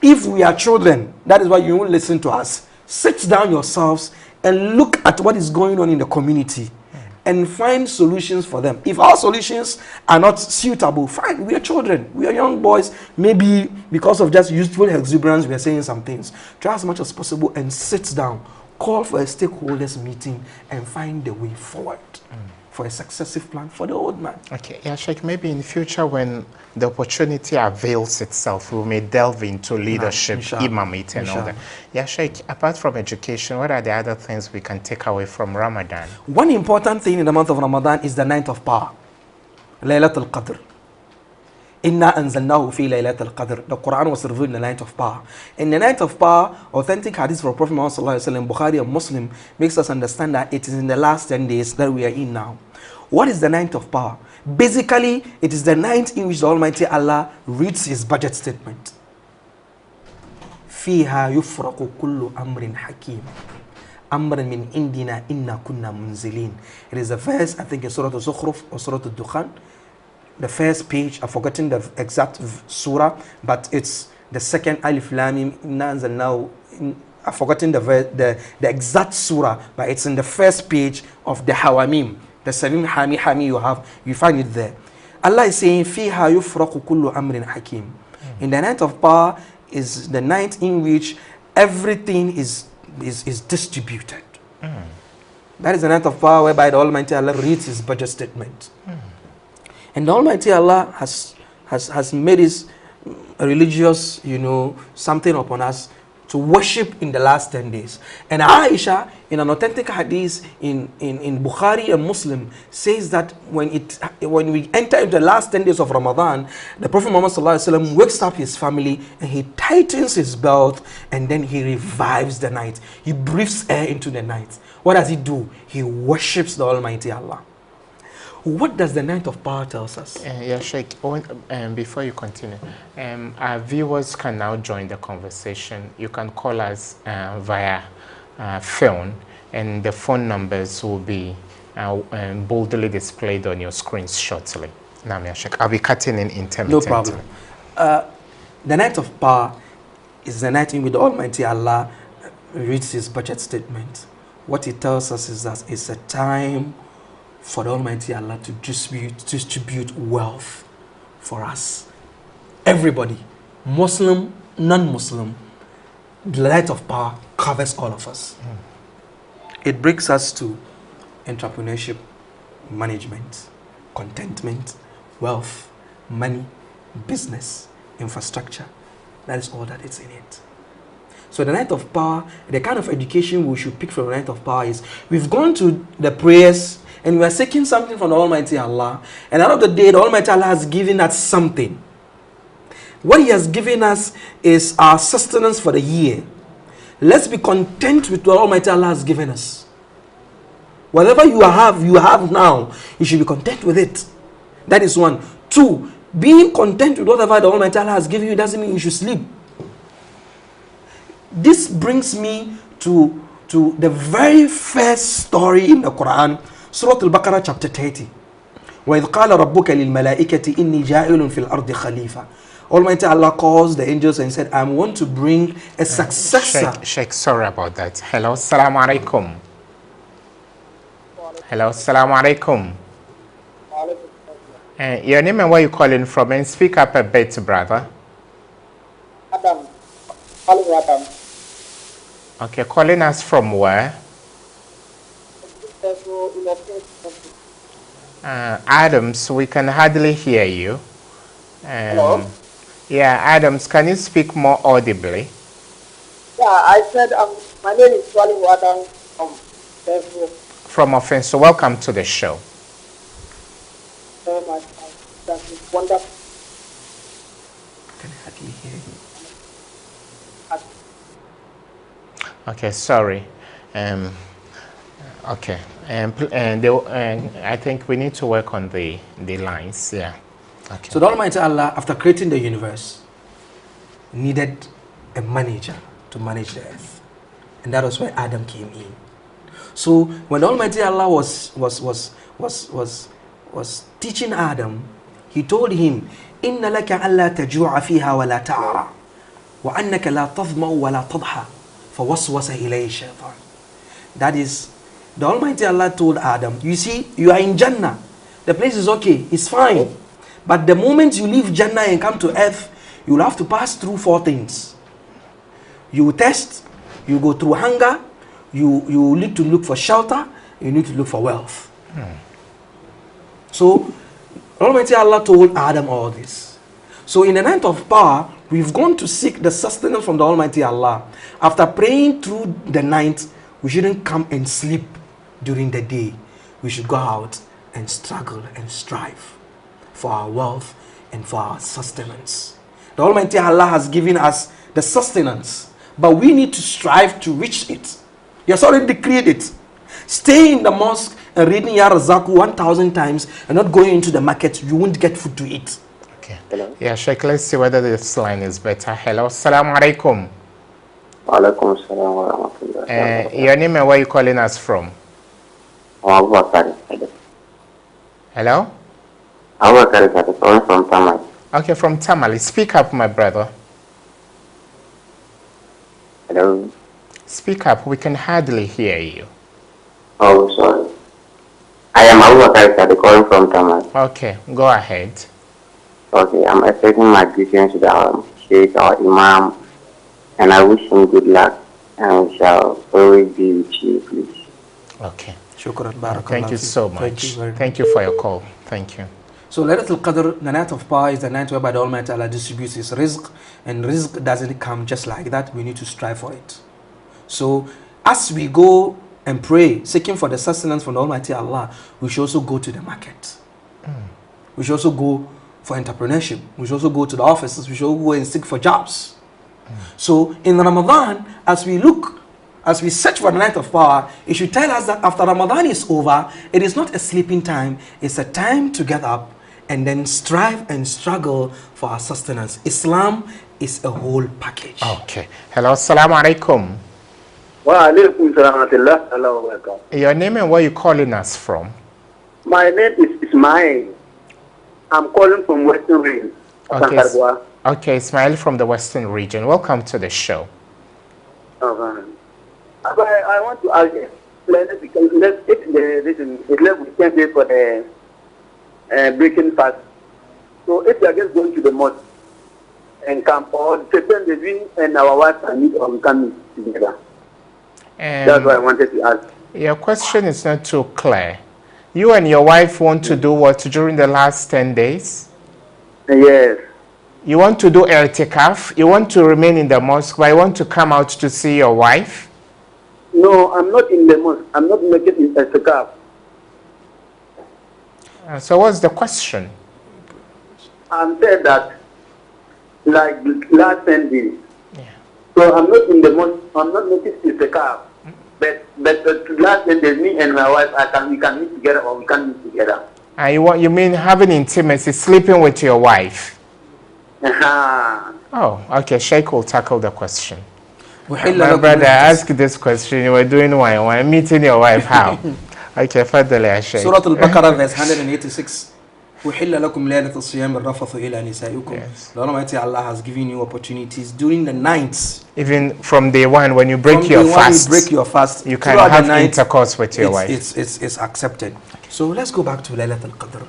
If we are children, that is why you won't listen to us. Sit down yourselves and look at what is going on in the community and find solutions for them. If our solutions are not suitable, fine, we are children, we are young boys. Maybe because of just youthful exuberance, we are saying some things. Try as much as possible and sit down. Call for a stakeholders meeting and find the way forward for a successive plan for the old man. Okay, yeah, Sheikh, maybe in the future when the opportunity avails itself, we may delve into leadership, imamate and all that. Yeah, Sheikh, apart from education, what are the other things we can take away from Ramadan? One important thing in the month of Ramadan is the ninth of power, Laylatul Qadr. Inna anzalnahu fi Laylatul Qadr. The Quran was revealed in the night of power. In the night of power, authentic hadith from Prophet Muhammad sallallahu alaihi wasallam, Bukhari and Muslim, makes us understand that it is in the last 10 days that we are in now. What is the night of power? Basically, it is the night in which the Almighty Allah reads his budget statement. فيها يفرق كل أمر حكيم أمر من عندنا إنا كنا منزلين. It is a verse, I think, in Surah Al-Zukhruf or Surah Al-Dukhan. The first page, I've forgotten the exact surah, but it's the second alif lam mim. Now I've forgotten the exact surah, but it's in the first page of the Hawamim, the Samim Hami you find it there. Allah is saying, "Fiha yufraqu kullu amrin hakim." In the night of power is the night in which everything is distributed. That is the night of power whereby the Almighty Allah reads his budget statement. And the Almighty Allah has made his religious, something upon us to worship in the last 10 days. And Aisha, in an authentic hadith in Bukhari and Muslim, says that when we enter into the last 10 days of Ramadan, the Prophet Muhammad sallallahu alaihi wasallam wakes up his family and he tightens his belt and then he revives the night. He breathes air into the night. What does he do? He worships the Almighty Allah. What does the night of power tell us? Yeah, Sheikh, before you continue, our viewers can now join the conversation. You can call us via phone, and the phone numbers will be boldly displayed on your screens shortly. Now, Sheikh, I'll be cutting in intermittently. No problem. The night of power is the night in which the Almighty Allah reads his budget statement. What it tells us is that it's a time for the Almighty Allah to distribute wealth for us. Everybody, Muslim, non-Muslim, the light of power covers all of us. It brings us to entrepreneurship, management, contentment, wealth, money, business, infrastructure. That is all that is in it. So the night of power, the kind of education we should pick from the night of power is, we've gone to the prayers and we are seeking something from the Almighty Allah. And at the end of the day, the Almighty Allah has given us something. What he has given us is our sustenance for the year. Let's be content with what Almighty Allah has given us. Whatever you have now, you should be content with it. That is one. Two, being content with whatever the Almighty Allah has given you doesn't mean you should sleep. This brings me to the very first story in the Quran, Surah Al-Baqarah chapter 30. وَإِذْ قَالَ رَبُّكَ لِلْمَلَائِكَةِ إِنِّي جَاعِلٌ فِي الْأَرْضِ خَلِيفَةً. Almighty Allah calls the angels and said, I want to bring a successor. Sheikh, sorry about that. Hello, assalamu alaikum. Hello, assalamu alaikum. Your name and where you calling from, and speak up a bit, brother. Adam. Calling Adam. Okay, calling us from where? Adams, we can hardly hear you. Hello? Yeah, Adams, can you speak more audibly? Yeah, I said my name is Swali Adam from Facebook. From Offense, so welcome to the show. Very much. That is wonderful. Can hardly hear you. Okay, sorry. Okay, I think we need to work on the lines. Yeah. Okay. So the Almighty Allah, after creating the universe, needed a manager to manage the earth, and that was where Adam came in. So when the Almighty Allah was teaching Adam, he told him, "Inna laka alla tajua fiha wa la ta'ara." وأنك لا تظمأ ولا تضحى فوسوس إليه الشيطان. That is, the Almighty Allah told Adam, you see, you are in Jannah. The place is okay, it's fine. But the moment you leave Jannah and come to earth, you will have to pass through 4 things. You will test, you go through hunger, you need to look for shelter, you need to look for wealth. So, Almighty Allah told Adam all this. So in the night of power, we've gone to seek the sustenance from the Almighty Allah. After praying through the night, we shouldn't come and sleep during the day. We should go out and struggle and strive for our wealth and for our sustenance. The Almighty Allah has given us the sustenance, but we need to strive to reach it. He has already decreed it. Stay in the mosque and reading Ya Razaku 1,000 times and not going into the market, you won't get food to eat. Okay. Hello? Yeah, Sheikh, let's see whether this line is better. Hello, Assalamu alaikum. Walaikum assalam wa rahmatullahi. Your name and where you calling us from? Hello? Calling from Tamale. Okay, from Tamale. Speak up, my brother. Hello? Speak up, we can hardly hear you. Oh, sorry. I am Abubakar calling from Tamale. Okay, go ahead. Okay, I'm expecting my greetings to the Sheikh, our Imam, and I wish him good luck, and we shall always be with you, please. Okay. Shukran, thank you so much. Thank you for your call. Thank you. So Laylatul Qadr, the night of power, is the night whereby the Almighty Allah distributes His rizq, and rizq doesn't come just like that. We need to strive for it. So as we go and pray, seeking for the sustenance from the Almighty Allah, we should also go to the market. We should also go for entrepreneurship. We should also go to the offices. We should also go and seek for jobs. So in Ramadan, as we search for the night of power, it should tell us that after Ramadan is over, it is not a sleeping time. It's a time to get up and then strive and struggle for our sustenance. Islam is a whole package. Okay. Hello, assalamu alaikum. Wa alaikum salam. Your name and where you calling us from? My name is Ismail. I'm calling from Western Region. Okay, Ismail from the Western Region. Welcome to the show. I want to ask you, we can pay for the breaking fast. So if we are just going to the mosque and camp, or the we and our wives and meet, or we can meet together. That's what I wanted to ask. Your question is not too clear. You and your wife want to do what during the last 10 days? Yes. You want to do i'tikaf? You want to remain in the mosque, but you want to come out to see your wife? No, I'm not in the mosque. I'm not making i'tikaf. So what's the question? I'm saying that, like last 10 days. Yeah. So I'm not in the mosque. I'm not making i'tikaf. But last 10 days, me and my wife, we can meet together, or we can meet together. You mean having intimacy, sleeping with your wife? Oh, okay. Sheikh will tackle the question. My brother asked this question. You were doing why meeting your wife? How? Okay, further, Sheikh. Surah Al-Baqarah, verse 186. Yes. The Almighty Allah has given you opportunities during the nights. Even from day one, when you break your fast, you can have intercourse with your wife. It's accepted. So let's go back to Laylatul Qadr.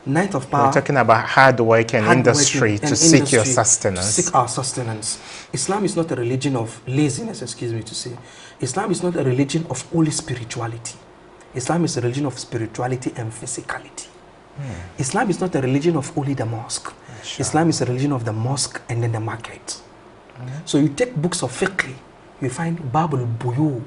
Night of power. We're talking about hard work and industry to seek your sustenance. Seek our sustenance. Islam is not a religion of laziness, excuse me to say. Islam is not a religion of only spirituality. Islam is a religion of spirituality and physicality. Islam is not a religion of only the mosque. Sure. Islam is a religion of the mosque and then the market. So you take books of fiqh, you find Babul Buyu,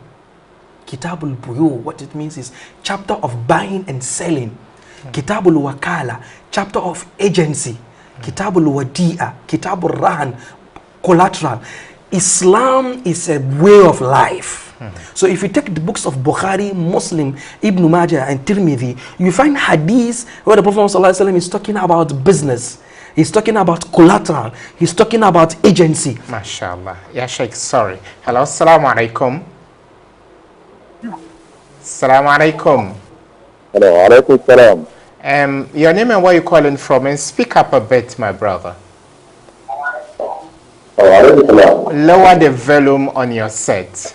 Kitabul Buyu. What it means is chapter of buying and selling. Kitabul Wakala, chapter of agency. Kitabul Wadi'a, Kitabul Rahan, collateral. Islam is a way of life. So if you take the books of Bukhari, Muslim, Ibn Majah and Tirmidhi, you find hadiths where the Prophet ﷺ is talking about business. He's talking about collateral. He's talking about agency. MashaAllah. Ya Sheikh, sorry. Hello, assalamu alaikum. Assalamu alaikum. Hello, alaikum salam. Your name and where you calling from, and speak up a bit, my brother. Lower the volume on your set.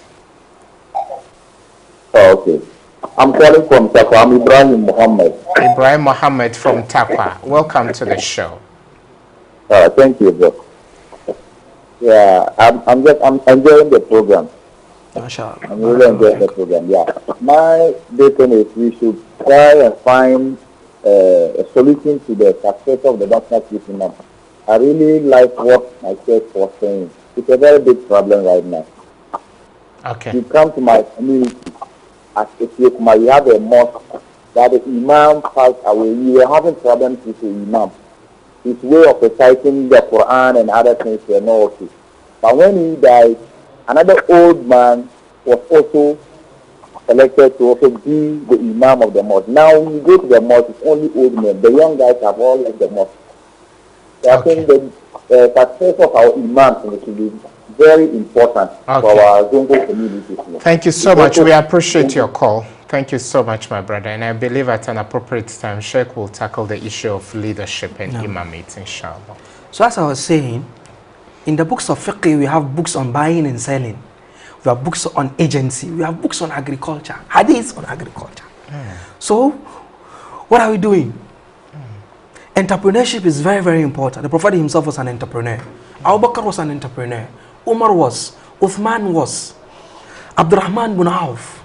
Oh, okay. I'm calling from Takwa. I'm Ibrahim Muhammad. Ibrahim Muhammad from Takwa. Welcome to the show. Thank you, bro. Yeah, I'm enjoying the program. I'm really enjoying the program. Yeah, my thing is we should try and find a solution to the success of the national system. I really like what my church was saying. It's a very big problem right now. Okay. You come to my community as Ethiopia, we have a mosque that the imam passed away. We were having problems with the imam. His way of reciting the Quran and other things were not okay. But when he died, another old man was also selected to also be the imam of the mosque. Now when you go to the mosque, it's only old men. The young guys have all left the mosque. So I think the success of our imams should be very important for our Zongo community. Thank you so much. We appreciate your call. Thank you so much, my brother. And I believe at an appropriate time, Sheikh will tackle the issue of leadership and imamate, inshallah. So as I was saying, in the books of fiqh, we have books on buying and selling. We have books on agency. We have books on agriculture. Hadiths on agriculture. So, what are we doing? Entrepreneurship is very, very important. The Prophet himself was an entrepreneur. Abu Bakr was an entrepreneur. Umar was. Uthman was. Abdurrahman bin Auf.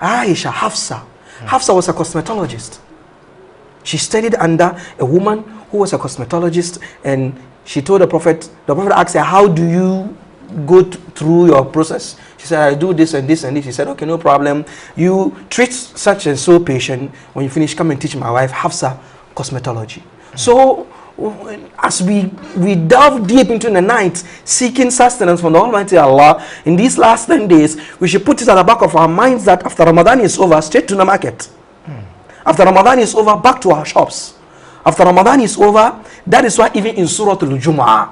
Aisha, Hafsa. Hafsa was a cosmetologist. She studied under a woman who was a cosmetologist, and she told the Prophet asked her, how do you go through your process? She said, I do this and this and this. He said, okay, no problem. You treat such and so patient. When you finish, come and teach my wife, Hafsa, cosmetology. So, as we delve deep into the night, seeking sustenance from the Almighty Allah, in these last 10 days, we should put it at the back of our minds that after Ramadan is over, straight to the market. After Ramadan is over, back to our shops. After Ramadan is over, that is why even in Surah Al-Jumu'ah,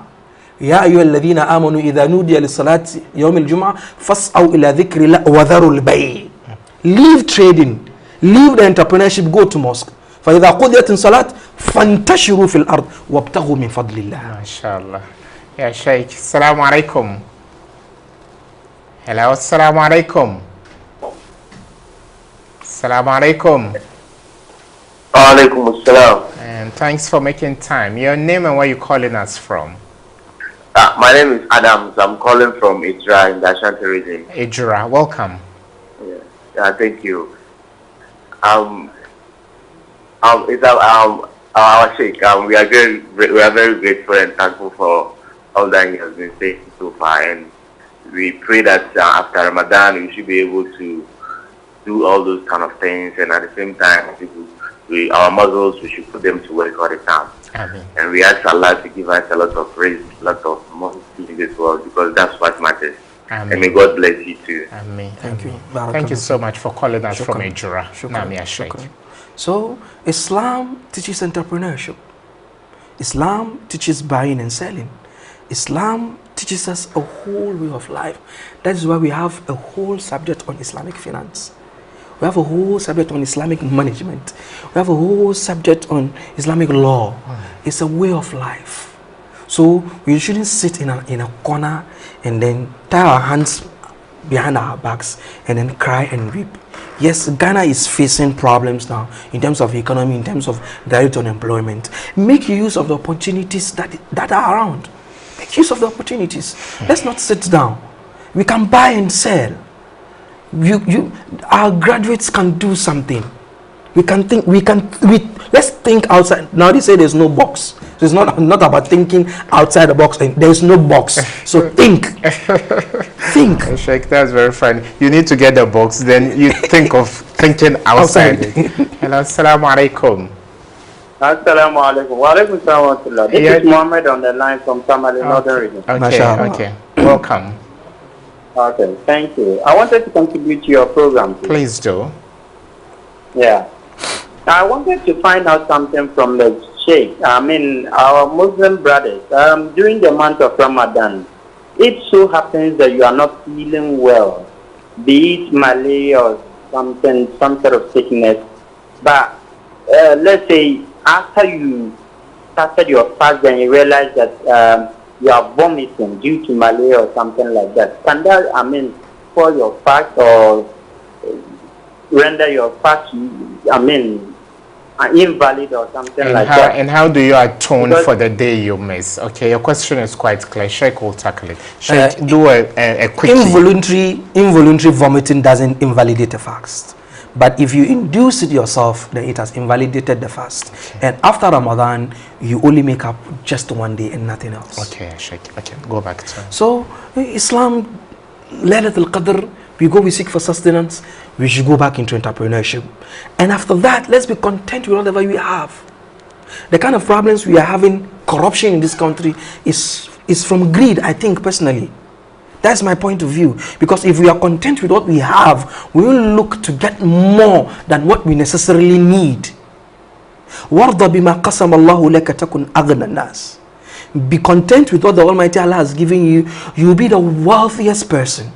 يا أيها الذين آمنوا إذا نودي للصلاة يوم الجمعة فاسعوا إلى ذكر الله وذروا البيع. Leave trading, leave the entrepreneurship, go to mosque. فإذا قضيت الصلاة فانتشروا في الأرض وابتغوا من فضل الله. ما شاء الله. يا شيخ السلام عليكم. Hello, السلام عليكم. السلام عليكم. وعليكم السلام. And thanks for making time. Your name and where you calling us from? My name is Adams. I'm calling from Idra in the Ashanti region. Idra, welcome. Yeah, thank you. Our Sheikh, we are very grateful and thankful for all that he has been saying so far, and we pray that after Ramadan we should be able to do all those kind of things, and at the same time, our muscles, we should put them to work all the time. Amen. And we ask Allah to give us a lot of praise, a lot of money in this world, because that's what matters. Amen. And may God bless you too. Amen. Thank you. Thank you so much for calling us from Idra. So, Islam teaches entrepreneurship. Islam teaches buying and selling. Islam teaches us a whole way of life. That is why we have a whole subject on Islamic finance. We have a whole subject on Islamic management. We have a whole subject on Islamic law. It's a way of life. So we shouldn't sit in a corner and then tie our hands behind our backs and then cry and weep. Yes, Ghana is facing problems now in terms of economy, in terms of direct unemployment. Make use of the opportunities that are around. Make use of the opportunities. Let's not sit down. We can buy and sell. Our graduates can do something. Let's think outside. Now they say there's no box. So it's not about thinking outside the box. There's no box. So think. Think. Sheikh, that's very funny. You need to get the box, then you think of thinking outside it. Hello, assalamu alaikum. Assalamu alaikum. Wa alaikum salam wa rahmatullah. This is Mohammed on the line from Tamale, Northern Region. Okay. Welcome. Okay, thank you. I wanted to contribute to your program, please do. Yeah. I wanted to find out something from the Sheikh. I mean, our Muslim brothers, during the month of Ramadan, it so happens that you are not feeling well, be it malaria or something, some sort of sickness. But let's say after you started your fast and you realize that you are vomiting due to malaria or something like that, can that, spoil your fast or render your fast, invalid or something like that? And how do you atone for the day you miss? Okay, your question is quite clear. Sheikh will tackle it. Sheikh, do a quick. Involuntary vomiting doesn't invalidate a fast. But if you induce it yourself, then it has invalidated the fast. Okay. And after Ramadan, you only make up just one day and nothing else. Okay, Sheikh. Okay, go back to. So, Islam, Laylatul Qadr, we seek for sustenance, we should go back into entrepreneurship. And after that, let's be content with whatever we have. The kind of problems we are having, corruption in this country, is from greed, I think, personally. That's my point of view. Because if we are content with what we have, we will look to get more than what we necessarily need. Be content with what the Almighty Allah has given you. You will be the wealthiest person.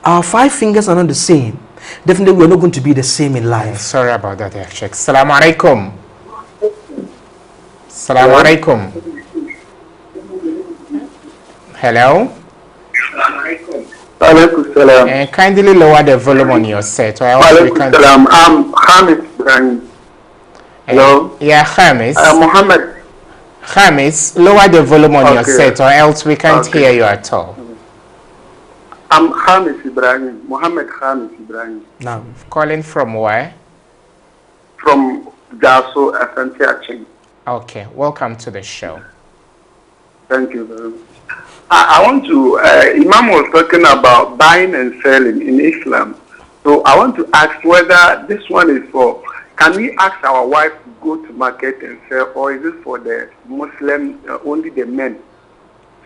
Our 5 fingers are not the same. Definitely, we are not going to be the same in life. Sorry about that, Sheikh. Assalamu alaikum. Assalamu alaikum. Hello? Kindly lower the volume on your set. Or else we can... I'm Hamis Ibrahim. Hello? Yeah, Hamis. Muhammad. Hamis, lower the volume on your set, or else we can't hear you at all. I'm Hamis Ibrahim. Muhammad Hamis Ibrahim. Now, calling from where? From Jaso, Asantiachin. Okay, welcome to the show. Thank you very much. I want to, Imam was talking about buying and selling in Islam. So I want to ask whether this one is for, can we ask our wife to go to market and sell, or is it for the Muslim, only the men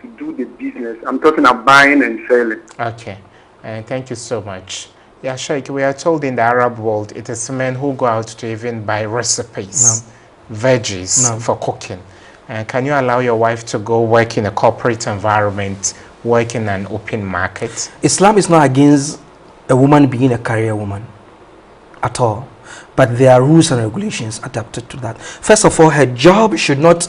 to do the business? I'm talking about buying and selling. Okay, and thank you so much. Yeah, Sheikh, we are told in the Arab world, it is men who go out to even buy recipes, veggies for cooking. Can you allow your wife to go work in a corporate environment, work in an open market? Islam is not against a woman being a career woman at all. But there are rules and regulations adapted to that. First of all, her job should not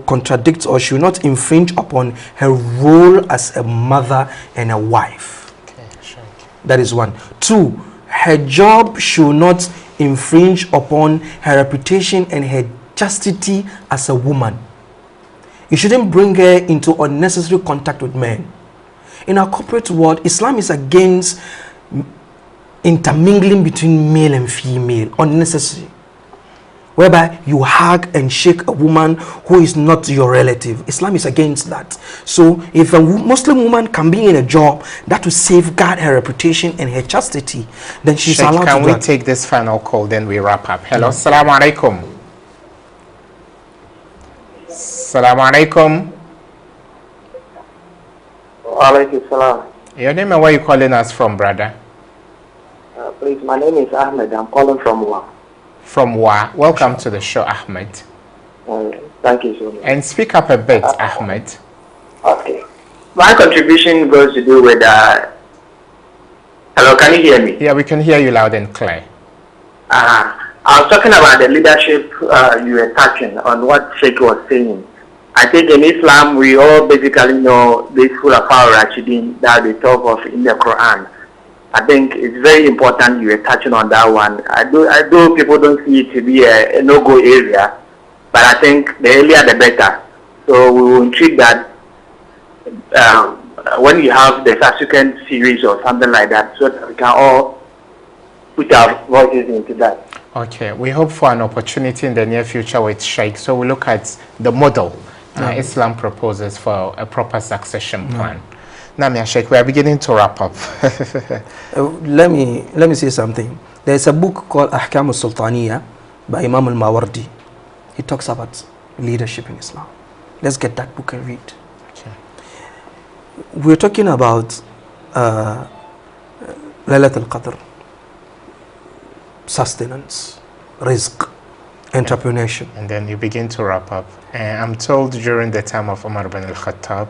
contradict or should not infringe upon her role as a mother and a wife. Okay, sure. That is 1. 2, her job should not infringe upon her reputation and her chastity as a woman. You shouldn't bring her into unnecessary contact with men. In our corporate world, Islam is against intermingling between male and female, unnecessary, whereby you hug and shake a woman who is not your relative. Islam is against that. So if a Muslim woman can be in a job that will safeguard her reputation and her chastity, then she's allowed to do that. Can we take this final call, then we wrap up? Hello, Assalamu alaikum. Assalamu alaikum. Alaikum salam. Your name and where you calling us from, brother? Please, my name is Ahmed. I'm calling from Wa. From Wa. Welcome to the show, Ahmed. Thank you so much. And speak up a bit, Ahmed. Okay. My contribution goes to do with... Hello, can you hear me? Yeah, we can hear you loud and clear. I was talking about the leadership you were touching on what Sheikh was saying. I think in Islam, we all basically know this Khulafa Rashidin that they talk of in the Quran. I think it's very important you were touching on that one. I do people don't see it to be a no-go area, but I think the earlier the better. So we will treat that when you have the subsequent series or something like that, so that we can all put our voices into that. Okay, we hope for an opportunity in the near future with Sheikh. So we look at the model Islam proposes for a proper succession plan. Now, Sheikh, we are beginning to wrap up. Let me say something. There is a book called Ahkam al-Sultaniyya by Imam al-Mawardi. He talks about leadership in Islam. Let's get that book and read. Okay. We're talking about Laylatul Qadr, sustenance, rizq, entrepreneurship. And then you begin to wrap up. I'm told during the time of Umar bin al-Khattab,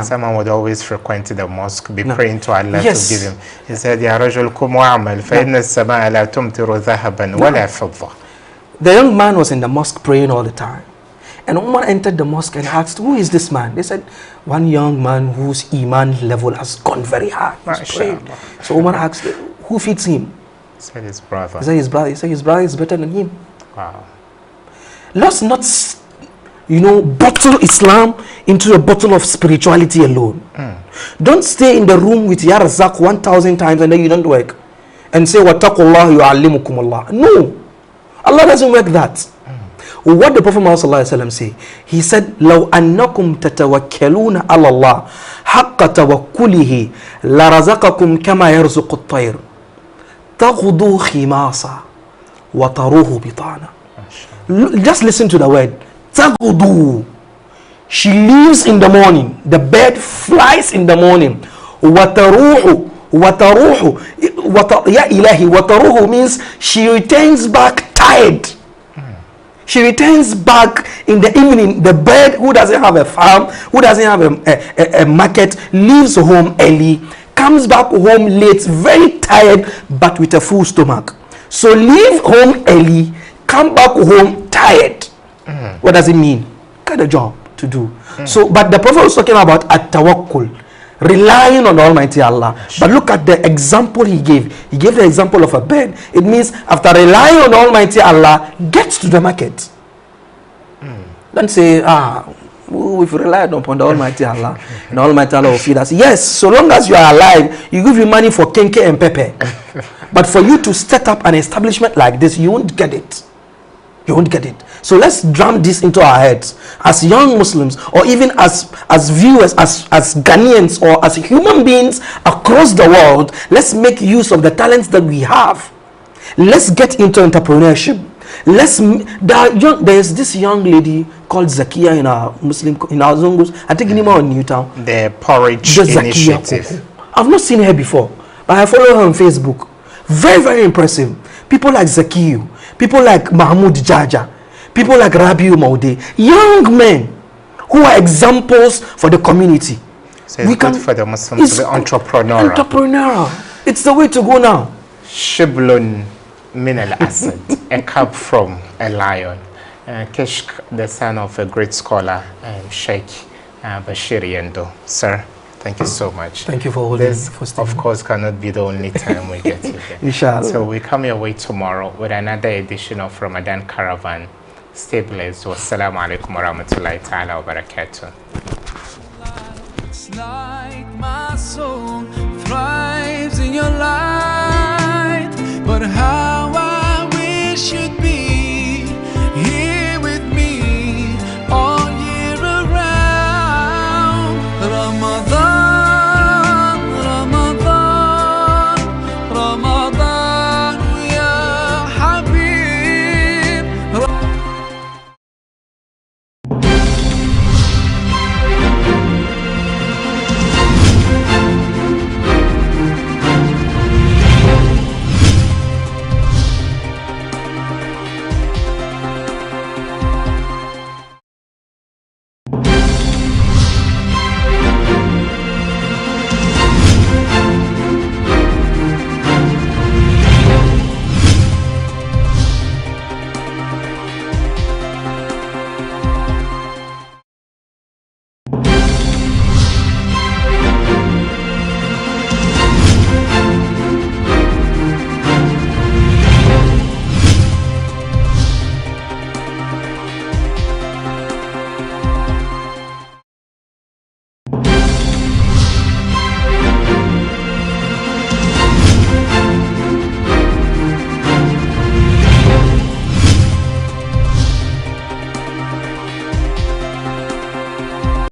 someone would always frequent the mosque, be praying to Allah to give him. He said, Ya rajul kum wa'amal, fa inna as-sama'a la tumtiru dhahaban wa la fidda. The young man was in the mosque praying all the time. And Umar entered the mosque and asked, who is this man? They said, one young man whose iman level has gone very high. So Umar asked, who feeds him? He said his brother. He said his brother. He said his brother is better than him. Wow. Let's not, bottle Islam into a bottle of spirituality alone. Don't stay in the room with Ya Razak 1,000 times and then you don't work. And say, Wattaqullah yu'allimukum Allah. No. Allah doesn't work that. What the Prophet Muhammad say? He said, لَوْ أَنَّكُمْ تَتَوَكَّلُونَ عَلَى اللَّهِ حَقَّ تَوَكُّلِهِ لَرَزَقَكُمْ كَمَا يَرْزُقُ الطَّيْرُ تَغْدُو خِمَاسًا وَتَرُوهُ بِطَانًا. Just listen to the word. تَغْدُو. She leaves in the morning. The bird flies in the morning. وَتَرُوهُ. Ya ilahi, wataruhu means she returns back tired. She returns back in the evening. The bird who doesn't have a farm, who doesn't have a market, leaves home early, comes back home late, very tired, but with a full stomach. So leave home early, come back home tired. What does it mean? Got a job to do. So, but the Prophet was talking about at-tawakkul, relying on the Almighty Allah. But look at the example he gave. He gave the example of a bird. It means after relying on the Almighty Allah, get to the market. Don't say, we've relied upon the Almighty Allah, and the Almighty Allah will feed us. Yes, so long as you are alive, you give you money for kenke and pepper. But for you to set up an establishment like this, you won't get it. You won't get it. So let's drum this into our heads as young Muslims, or even as viewers, as Ghanaians, or as human beings across the world. Let's make use of the talents that we have. Let's get into entrepreneurship. There's this young lady called Zakia in our Zungus. I think in our Newtown. The porridge initiative. I've not seen her before, but I follow her on Facebook. Very, very impressive. People like Zakiyu, people like Mahmoud Jaja, people like Rabiu Maude, young men who are examples for the community. So it's good for the Muslims to be entrepreneurial. It's the way to go now. Shiblun min al-Asad, a cub from a lion. Kishk, the son of a great scholar, Sheikh Bashir Yendo. Sir, thank you so much. Thank you for holding. This, of course, cannot be the only time we get here. Inshallah. So we come your way tomorrow with another edition of Ramadan Caravan. Stay blessed. Wassalamu alaikum wa rahmatullahi ta'ala wa barakatuh.